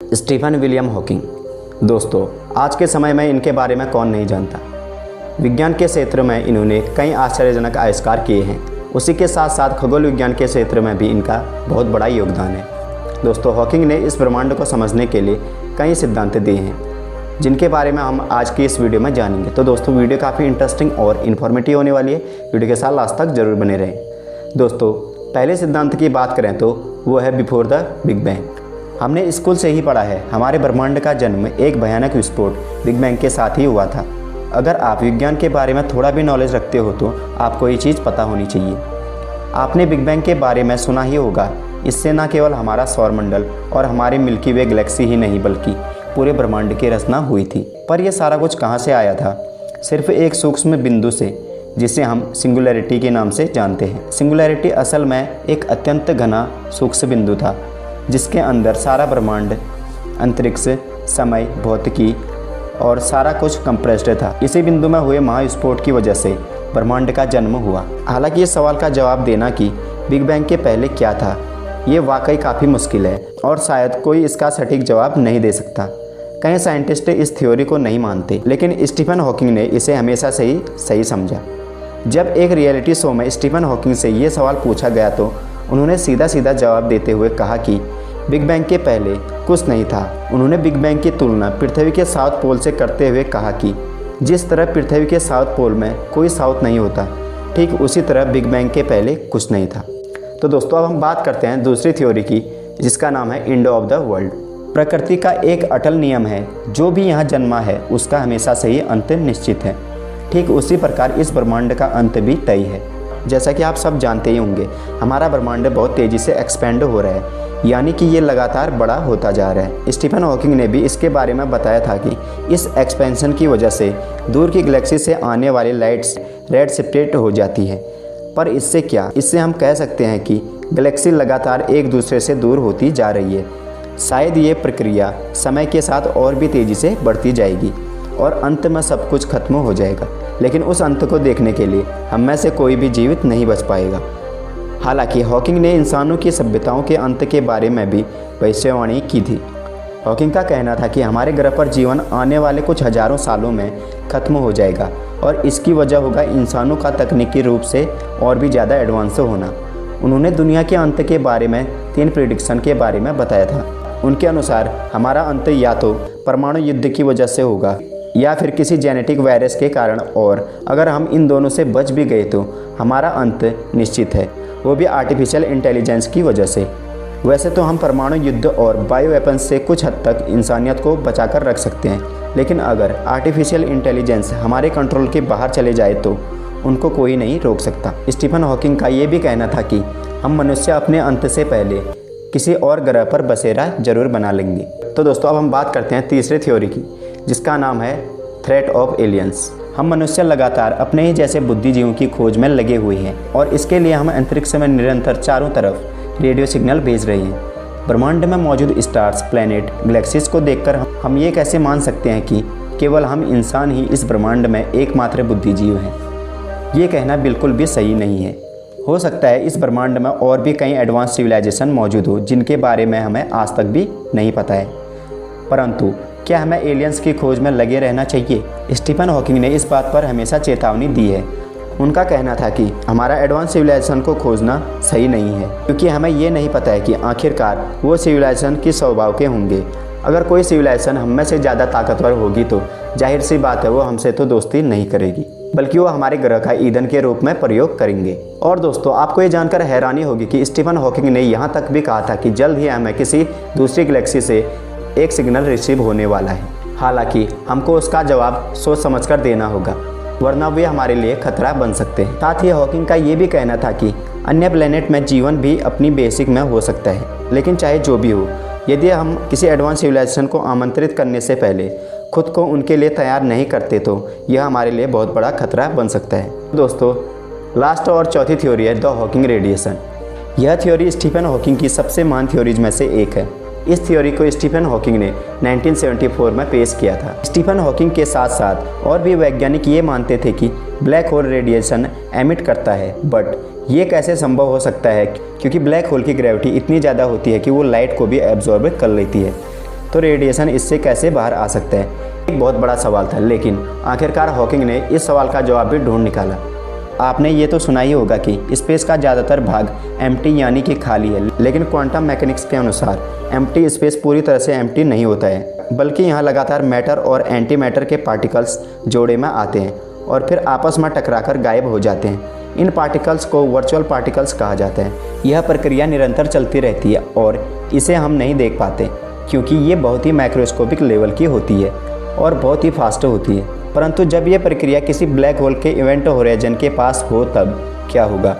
Stephen William Hawking. दोस्तों, आज के समय में इनके बारे में कौन नहीं जानता। विज्ञान के क्षेत्र में इन्होंने कई आश्चर्यजनक आविष्कार किए हैं। उसी के साथ साथ खगोल विज्ञान के क्षेत्र में भी इनका बहुत बड़ा योगदान है। दोस्तों, हॉकिंग ने इस ब्रह्मांड को समझने के लिए कई सिद्धांत दिए हैं, जिनके बारे में हम आज की इस वीडियो में जानेंगे। तो दोस्तों, वीडियो काफ़ी इंटरेस्टिंग और इन्फॉर्मेटिव होने वाली है। वीडियो के साथ लास्ट तक जरूर बने रहें। दोस्तों, पहले सिद्धांत की बात करें तो वो है बिफोर द बिग बैंग। हमने स्कूल से ही पढ़ा है, हमारे ब्रह्मांड का जन्म एक भयानक विस्फोट बिग बैंग के साथ ही हुआ था। अगर आप विज्ञान के बारे में थोड़ा भी नॉलेज रखते हो तो आपको ये चीज़ पता होनी चाहिए। आपने बिग बैंग के बारे में सुना ही होगा। इससे न केवल हमारा सौरमंडल और हमारी मिल्की वे गैलेक्सी ही नहीं बल्कि पूरे ब्रह्मांड की रचना हुई थी। पर यह सारा कुछ कहाँ से आया था? सिर्फ एक सूक्ष्म बिंदु से, जिसे हम सिंगुलैरिटी के नाम से जानते हैं। सिंगुलैरिटी असल में एक अत्यंत घना सूक्ष्म बिंदु था, जिसके अंदर सारा ब्रह्मांड, अंतरिक्ष, समय, भौतिकी और सारा कुछ कंप्रेस्ड था। इसी बिंदु में हुए महाविस्फोट की वजह से ब्रह्मांड का जन्म हुआ। हालांकि इस सवाल का जवाब देना कि बिग बैंग के पहले क्या था, ये वाकई काफ़ी मुश्किल है और शायद कोई इसका सटीक जवाब नहीं दे सकता। कई साइंटिस्ट इस थ्योरी को नहीं मानते, लेकिन स्टीफन हॉकिंग ने इसे हमेशा से ही सही समझा। जब एक रियलिटी शो में स्टीफन हॉकिंग से ये सवाल पूछा गया तो उन्होंने सीधा सीधा जवाब देते हुए कहा कि बिग बैंग के पहले कुछ नहीं था। उन्होंने बिग बैंग की तुलना पृथ्वी के साउथ पोल से करते हुए कहा कि जिस तरह पृथ्वी के साउथ पोल में कोई साउथ नहीं होता, ठीक उसी तरह बिग बैंग के पहले कुछ नहीं था। तो दोस्तों, अब हम बात करते हैं दूसरी थ्योरी की, जिसका नाम है एंड ऑफ द वर्ल्ड। प्रकृति का एक अटल नियम है, जो भी यहाँ जन्मा है उसका हमेशा से ही अंत निश्चित है। ठीक उसी प्रकार इस ब्रह्मांड का अंत भी तय है। जैसा कि आप सब जानते ही होंगे, हमारा ब्रह्मांड बहुत तेज़ी से एक्सपेंड हो रहा है, यानी कि ये लगातार बड़ा होता जा रहा है। स्टीफन हॉकिंग ने भी इसके बारे में बताया था कि इस एक्सपेंशन की वजह से दूर की गैलेक्सी से आने वाली लाइट्स रेड शिफ्टेड हो जाती है। पर इससे क्या? इससे हम कह सकते हैं कि गैलेक्सी लगातार एक दूसरे से दूर होती जा रही है। शायद ये प्रक्रिया समय के साथ और भी तेज़ी से बढ़ती जाएगी और अंत में सब कुछ खत्म हो जाएगा। लेकिन उस अंत को देखने के लिए हम में से कोई भी जीवित नहीं बच पाएगा। हालांकि हॉकिंग ने इंसानों की सभ्यताओं के अंत के बारे में भी भविष्यवाणी की थी। हॉकिंग का कहना था कि हमारे ग्रह पर जीवन आने वाले कुछ हजारों सालों में खत्म हो जाएगा और इसकी वजह होगा इंसानों का तकनीकी रूप से और भी ज़्यादा एडवांस होना। उन्होंने दुनिया के अंत के बारे में 3 प्रेडिक्शन के बारे में बताया था। उनके अनुसार हमारा अंत या तो परमाणु युद्ध की वजह से होगा या फिर किसी जेनेटिक वायरस के कारण, और अगर हम इन दोनों से बच भी गए तो हमारा अंत निश्चित है, वो भी आर्टिफिशियल इंटेलिजेंस की वजह से। वैसे तो हम परमाणु युद्ध और बायो वेपन्स से कुछ हद तक इंसानियत को बचाकर रख सकते हैं, लेकिन अगर आर्टिफिशियल इंटेलिजेंस हमारे कंट्रोल के बाहर चले जाए तो उनको कोई नहीं रोक सकता। स्टीफन हॉकिंग का ये भी कहना था कि हम मनुष्य अपने अंत से पहले किसी और ग्रह पर बसेरा जरूर बना लेंगे। तो दोस्तों, अब हम बात करते हैं तीसरे थ्योरी की, जिसका नाम है थ्रेट ऑफ एलियंस। हम मनुष्य लगातार अपने ही जैसे बुद्धिजीवों की खोज में लगे हुए हैं और इसके लिए हम अंतरिक्ष में निरंतर चारों तरफ रेडियो सिग्नल भेज रहे हैं। ब्रह्मांड में मौजूद स्टार्स, प्लैनेट, गैलेक्सीज को देखकर हम ये कैसे मान सकते हैं कि केवल हम इंसान ही इस ब्रह्मांड में एकमात्र बुद्धिजीव हैं? ये कहना बिल्कुल भी सही नहीं है। हो सकता है इस ब्रह्मांड में और भी कई एडवांस सिविलाइजेशन मौजूद हो, जिनके बारे में हमें आज तक भी नहीं पता है। परंतु क्या हमें एलियंस की खोज में लगे रहना चाहिए? स्टीफन हॉकिंग ने इस बात पर हमेशा चेतावनी दी है। उनका कहना था कि हमारा एडवांस सिविलाइजेशन को खोजना सही नहीं है, क्योंकि हमें ये नहीं पता है कि आखिरकार वो सिविलाइजेशन किस स्वभाव के होंगे। अगर कोई सिविलाइजेशन हम में से ज़्यादा ताकतवर होगी तो जाहिर सी बात है वो हमसे तो दोस्ती नहीं करेगी, बल्कि वो हमारे ग्रह का ईंधन के रूप में प्रयोग करेंगे। और दोस्तों, आपको ये जानकर हैरानी होगी कि स्टीफन हॉकिंग ने यहाँ तक भी कहा था कि जल्द ही हमें किसी दूसरी गैलेक्सी से एक सिग्नल रिसीव होने वाला है। हालांकि हमको उसका जवाब सोच समझकर देना होगा, वरना वे हमारे लिए खतरा बन सकते हैं। साथ ही हॉकिंग का ये भी कहना था कि अन्य प्लेनेट में जीवन भी अपनी बेसिक में हो सकता है। लेकिन चाहे जो भी हो, यदि हम किसी एडवांस सिविलाइजेशन को आमंत्रित करने से पहले खुद को उनके लिए तैयार नहीं करते तो यह हमारे लिए बहुत बड़ा खतरा बन सकता है। दोस्तों, लास्ट और चौथी थ्योरी है द हॉकिंग रेडिएशन। यह थ्योरी स्टीफन हॉकिंग की सबसे महान थ्योरीज में से एक है। इस थ्योरी को स्टीफन हॉकिंग ने 1974 में पेश किया था। स्टीफन हॉकिंग के साथ साथ और भी वैज्ञानिक ये मानते थे कि ब्लैक होल रेडिएशन एमिट करता है, बट ये कैसे संभव हो सकता है, क्योंकि ब्लैक होल की ग्रेविटी इतनी ज़्यादा होती है कि वो लाइट को भी एब्जॉर्ब कर लेती है। तो रेडिएशन इससे कैसे बाहर आ सकता है? एक बहुत बड़ा सवाल था, लेकिन आखिरकार हॉकिंग ने इस सवाल का जवाब भी ढूंढ निकाला। आपने ये तो सुना ही होगा कि स्पेस का ज़्यादातर भाग एम्प्टी यानी कि खाली है, लेकिन क्वांटम मैकेनिक्स के अनुसार एम्प्टी स्पेस पूरी तरह से एम्प्टी नहीं होता है, बल्कि यहाँ लगातार मैटर और एंटी मैटर के पार्टिकल्स जोड़े में आते हैं और फिर आपस में टकराकर गायब हो जाते हैं। इन पार्टिकल्स को वर्चुअल पार्टिकल्स कहा जाता है। यह प्रक्रिया निरंतर चलती रहती है और इसे हम नहीं देख पाते क्योंकि ये बहुत ही माइक्रोस्कोपिक लेवल की होती है और बहुत ही फास्ट होती है। परंतु जब ये प्रक्रिया किसी ब्लैक होल के इवेंट होराइजन के पास हो तब क्या होगा?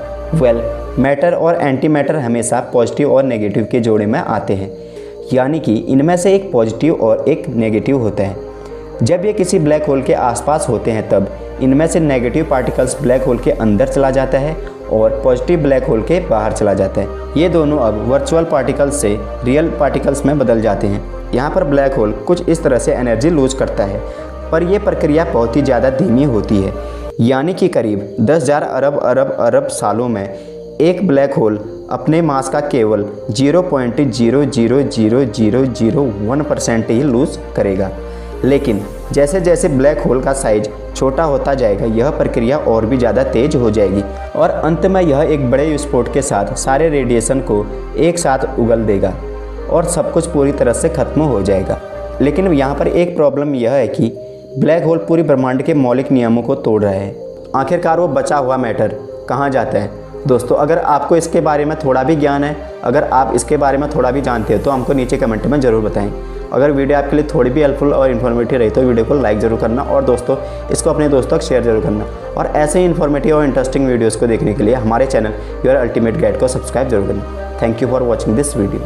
मैटर और एंटी मैटर हमेशा पॉजिटिव और नेगेटिव के जोड़े में आते हैं, यानी कि इनमें से एक पॉजिटिव और एक नेगेटिव होता है। जब ये किसी ब्लैक होल के आसपास होते हैं तब इनमें से नेगेटिव पार्टिकल्स ब्लैक होल के अंदर चला जाता है और पॉजिटिव ब्लैक होल के बाहर चला जाता है। ये दोनों अब वर्चुअल पार्टिकल्स से रियल पार्टिकल्स में बदल जाते हैं। यहाँ पर ब्लैक होल कुछ इस तरह से एनर्जी लूज करता है, पर यह प्रक्रिया बहुत ही ज़्यादा धीमी होती है, यानी कि करीब 10,000 अरब सालों में एक ब्लैक होल अपने मास का केवल 0.0000001% ही लूज करेगा। लेकिन जैसे जैसे ब्लैक होल का साइज छोटा होता जाएगा यह प्रक्रिया और भी ज़्यादा तेज हो जाएगी और अंत में यह एक बड़े विस्फोट के साथ सारे रेडिएशन को एक साथ उगल देगा और सब कुछ पूरी तरह से ख़त्म हो जाएगा। लेकिन यहाँ पर एक प्रॉब्लम यह है कि ब्लैक होल पूरी ब्रह्मांड के मौलिक नियमों को तोड़ रहा है। आखिरकार वो बचा हुआ मैटर कहाँ जाता है? दोस्तों, अगर आपको इसके बारे में थोड़ा भी ज्ञान है, अगर आप इसके बारे में थोड़ा भी जानते हो तो हमको नीचे कमेंट में ज़रूर बताएं। अगर वीडियो आपके लिए थोड़ी भी हेल्पफुल और इन्फॉर्मेटिव रही तो वीडियो को लाइक ज़रूर करना और दोस्तों इसको अपने दोस्तों तक शेयर जरूर करना। और ऐसे ही इन्फॉर्मेटिव और इंटरेस्टिंग वीडियोज़ को देखने के लिए हमारे चैनल योर अल्टीमेट गाइड को सब्सक्राइब जरूर करना। Thank you for watching this video.